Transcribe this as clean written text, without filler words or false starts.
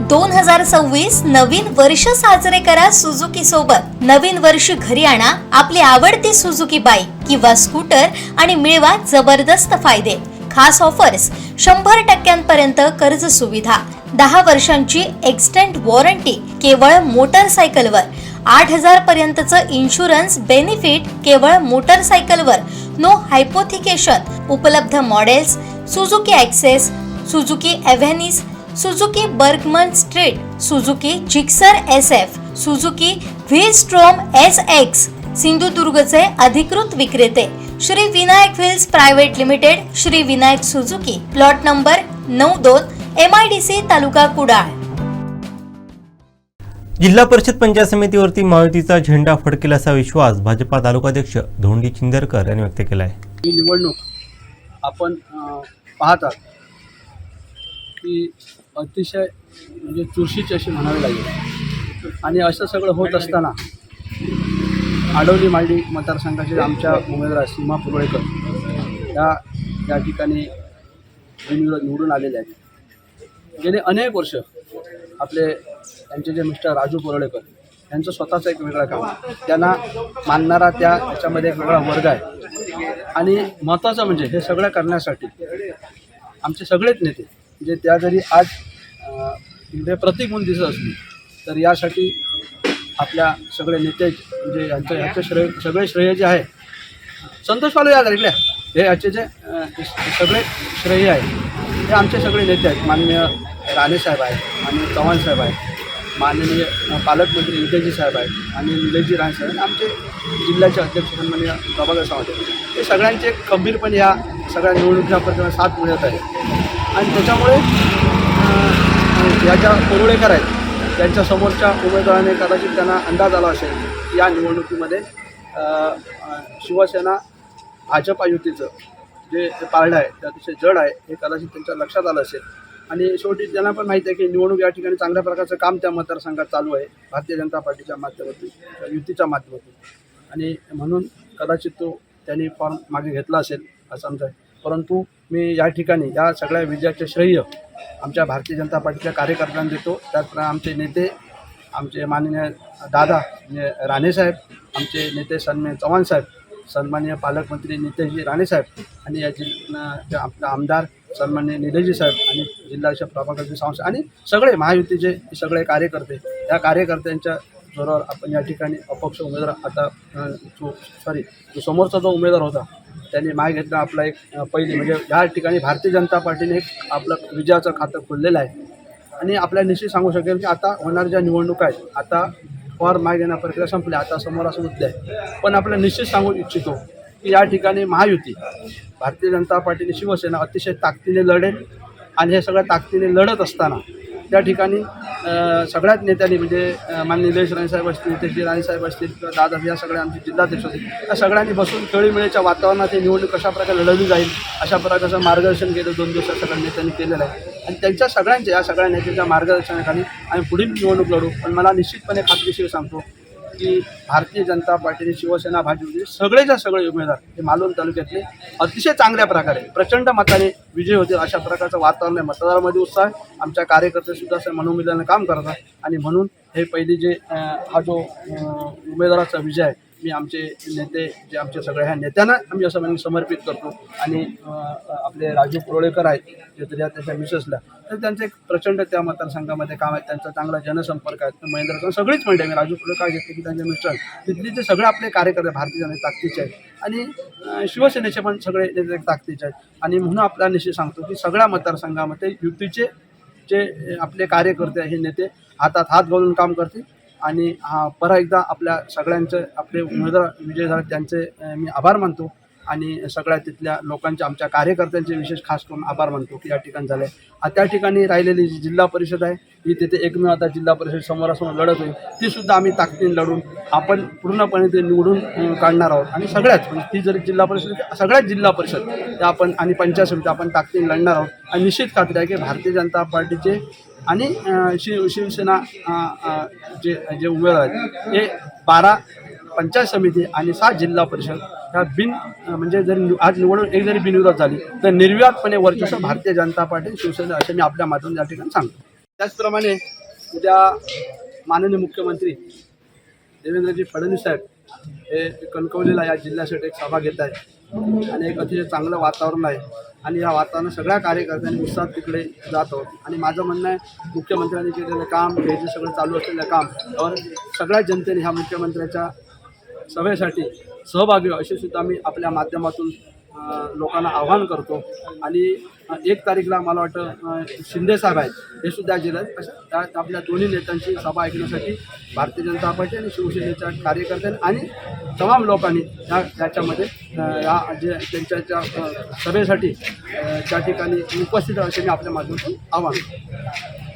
2026 नवीन वर्ष साजरे करा सुझुकी सोबत। नवीन वर्ष घरी आणा आपली आवडती सुझुकी बाईक किंवा स्कूटर आणि मिळवा जबरदस्त फायदे। खास ऑफर्स 100% कर्ज सुविधा, 10 वर्षांची एक्सटेंड वॉरंटी केवळ मोटरसायकलवर, 8000 पर्यंतचं इन्शुरन्स बेनिफिट केवळ मोटरसायकलवर, नो हायपोथिकेशन। उपलब्ध models Suzuki Access, Suzuki Avenis, Suzuki Burgman Street, Suzuki Gixxer SF, Suzuki V Strom SX। सिंधुदुर्गचे अधिकृत विक्रेते Shri Vinayak Wheels Private Limited, Shri Vinayak Suzuki, plot number 92, MIDC, taluka Kudal. जिल्हा परिषद पंचायत समितीवरती महायुतीचा झेंडा फडकेल असा विश्वास भाजपा तालुकाध्यक्ष धोंडी चिंदरकर यांनी व्यक्त केला आहे। ही निवडणूक आपण पाहतात की अतिशय म्हणजे चुरशीची अशी म्हणावी लागेल आणि असं सगळं होत असताना आडवली मालडी मतदारसंघाचे आमच्या उमेदवार सीमा पुरळेकर या ठिकाणी निवडून आलेले आहेत। गेले अनेक वर्ष आपले त्यांचे जे मिस्टर राजू पुरळेकर यांचं स्वतःचं एक वेगळं काम, त्यांना मानणारा त्याच्यामध्ये एक वेगळा वर्ग आहे। आणि महत्त्वाचं म्हणजे हे सगळं करण्यासाठी आमचे सगळेच नेते म्हणजे त्या जरी आज इकडे प्रतीक म्हणून दिसत असली तर यासाठी आपल्या सगळे नेते म्हणजे ह्याचं सगळे श्रेय जे आहे संतोष पालू या इकडे हे याचे जे सगळे श्रेय आहे हे आमचे सगळे नेते आहेत। माननीय राणेसाहेब आहेत, माननीय चव्हाणसाहेब आहेत, माननीय पालकमंत्री विजयजी साहेब आहेत आणि निलेशजी राणेसाहेब आणि आमचे जिल्ह्याचे अध्यक्ष सन्माननीय प्रभाकर सावंत आहेत। हे सगळ्यांचे खंबीरपणे या सगळ्या निवडणुकीच्या प्रक्रियेला साथ मिळत आहे आणि त्याच्यामुळे या ज्या पुरळेकर आहेत त्यांच्या समोरच्या उमेदवाराने कदाचित त्यांना अंदाज आला असेल की या निवडणुकीमध्ये शिवसेना भाजपा युतीचं जे पारडं आहे ते अतिशय जड आहे हे कदाचित त्यांच्या लक्षात आलं असेल आणि शेवटी त्यांना पण माहिती आहे की निवडणूक या ठिकाणी चांगल्या प्रकारचं काम त्या मतदारसंघात चालू आहे भारतीय जनता पार्टीच्या माध्यमातून, युतीच्या माध्यमातून आणि म्हणून कदाचित तो त्यांनी फॉर्म मागे घेतला असेल असं आमचं आहे। परंतु मी या ठिकाणी या सगळ्या विजयाचे श्रेय आमच्या भारतीय जनता पार्टीच्या कार्यकर्त्यांना देतो। त्याचप्रमाणे आमचे नेते आमचे माननीय दादा म्हणजे राणेसाहेब, आमचे नेते सन्माननीय चव्हाणसाहेब, सन्माननीय पालकमंत्री नितेशजी राणेसाहेब आणि या आपले आमदार सन्माननीय निलेशजी साहेब आणि जिल्ह्याचे प्रभाकरजी सावंत आणि सगळे महायुतीचे सगळे कार्यकर्ते, या कार्यकर्त्यांच्या जोरावर आपण या ठिकाणी अपक्ष उमेदवार आता जो समोरचा जो उमेदवार होता त्यांनी मागे घेतला आपला एक पहिली म्हणजे या ठिकाणी भारतीय जनता पार्टीने एक आपलं विजयाचं खातं खोललेलं आहे आणि आपल्याला निश्चित सांगू शकेल की आता होणाऱ्या ज्या निवडणुका आहेत आता फॉर्म मागे घेण्या प्रक्रिया संपल्या, आता समोर असं मुद्दे आहे। पण आपल्याला निश्चित सांगू इच्छितो की या ठिकाणी महायुती भारतीय जनता पार्टीने शिवसेना अतिशय ताकदीने लढेल आणि हे सगळ्या ताकदीने लढत असताना त्या ठिकाणी सगळ्याच नेत्यांनी म्हणजे माननीय निलेश राणेसाहेब असतील, नितेशजी राणेसाहेब असतील किंवा दादा या सगळ्या आमचे जिल्हाध्यक्ष असतील या सगळ्यांनी बसून खेळीमेळीच्या वातावरणात ही निवडणूक कशा प्रकारे लढवली जाईल अशा प्रकारचं मार्गदर्शन गेलं 2 दिवसात सगळ्या नेत्यांनी केलेलं आहे आणि त्यांच्या सगळ्यांच्या या सगळ्या नेत्यांच्या मार्गदर्शनाखाली आम्ही पुढील निवडणूक लढू। पण मला निश्चितपणे खात्रीशीर सांगतो की भारतीय जनता पार्टीने शिवसेना भाजपचे सगळेच्या सगळे उमेदवार हे मालवण तालुक्यातले अतिशय चांगल्या प्रकारे प्रचंड मताने विजय होतील अशा प्रकारचं वातावरण आहे। मतदारामध्ये उत्साह आहे, आमच्या कार्यकर्तेसुद्धा असं मनोमिलनानं काम करतात आणि म्हणून हे पहिली जे हा जो उमेदवाराचा विजय आहे मी आमचे नेते जे आमच्या सगळ्या ह्या नेत्यांना आम्ही असं म्हणजे समर्पित करतो आणि आपले राजू पुरळेकर आहेत जे तरी त्याच्या मिसेसला तर त्यांचं एक प्रचंड त्या मतदारसंघामध्ये काम आहे, त्यांचा चांगला जनसंपर्क आहे। महेंद्र सगळीच म्हणते मी राजू पुरळेकर घेतले की त्यांचे मिस्टर तिथले जे सगळे आपले कार्यकर्ते भारतीय जनता ताकदीचे आहेत आणि शिवसेनेचे पण सगळे नेते ताकदीचे आहेत आणि म्हणून आपल्याला निश्चित सांगतो की सगळ्या मतदारसंघामध्ये युतीचे जे आपले कार्यकर्ते हे नेते हातात हात घालून काम करतील आणि परत एकदा आपल्या सगळ्यांचे आपले उमेदवार विजय झाले त्यांचे मी आभार मानतो आणि सगळ्या तिथल्या लोकांचे आमच्या कार्यकर्त्यांचे विशेष खास करून आभार मानतो की या ठिकाणी झाले। त्या ठिकाणी राहिलेली जी जिल्हा परिषद आहे ही तिथे एकमेव आता जिल्हा परिषद समोरासमोर लढत होईल तीसुद्धा आम्ही ताकदीने लढून आपण पूर्णपणे ते निवडून काढणार आहोत आणि सगळ्याच म्हणजे ती जरी जिल्हा परिषद सगळ्याच जिल्हा परिषद त्या आपण आणि पंचायत समिती आपण ताकदीने लढणार आहोत आणि निश्चित खात्री आहे की भारतीय जनता पार्टीचे आणि शिवसेना जे उमेदवार आहेत हे 12 पंचायत समिती आणि 7 जिल्हा परिषद ह्या म्हणजे जरी आज निवडणूक एक जरी बिनविरोध झाली तर निर्विवादपणे वर्चस्व भारतीय जनता पार्टी शिवसेना असे मी आपल्या माध्यमातून या ठिकाणी सांगतो। त्याचप्रमाणे उद्या माननीय मुख्यमंत्री देवेंद्रजी फडणवीस साहेब हे कणकवलीला या जिल्ह्यासाठी एक सभा घेत आहेत आणि एक अतिशय चांगलं वातावरण आहे आणि या वातावरणात सगळ्या कार्यकर्त्यांनी उत्साहात तिकडे जात आहोत. आणि माझं म्हणणं आहे, मुख्यमंत्र्यांनी केलेलं काम, हे जे सगळं चालू असलेलं काम, त्यावर सगळ्या जनतेने ह्या मुख्यमंत्र्याच्या सभेसाठी सहभागी व्हावे असे सुद्धा मी आपल्या माध्यमातून लोकांना आवाहन करतो. आणि 1 तारीखला मला वाटतं शिंदे साहेब आहेत, हे सुद्धा जिल्ह्यात त्या आपल्या दोन्ही नेत्यांची सभा ऐकण्यासाठी भारतीय जनता पार्टी आणि शिवसेनेच्या कार्यकर्त्यांनी आणि तमाम लोकांनी याच्यामध्ये जे त्यांच्या सभेसाठी त्या ठिकाणी उपस्थित असे मी आपल्या माध्यमातून आवाहन करतो.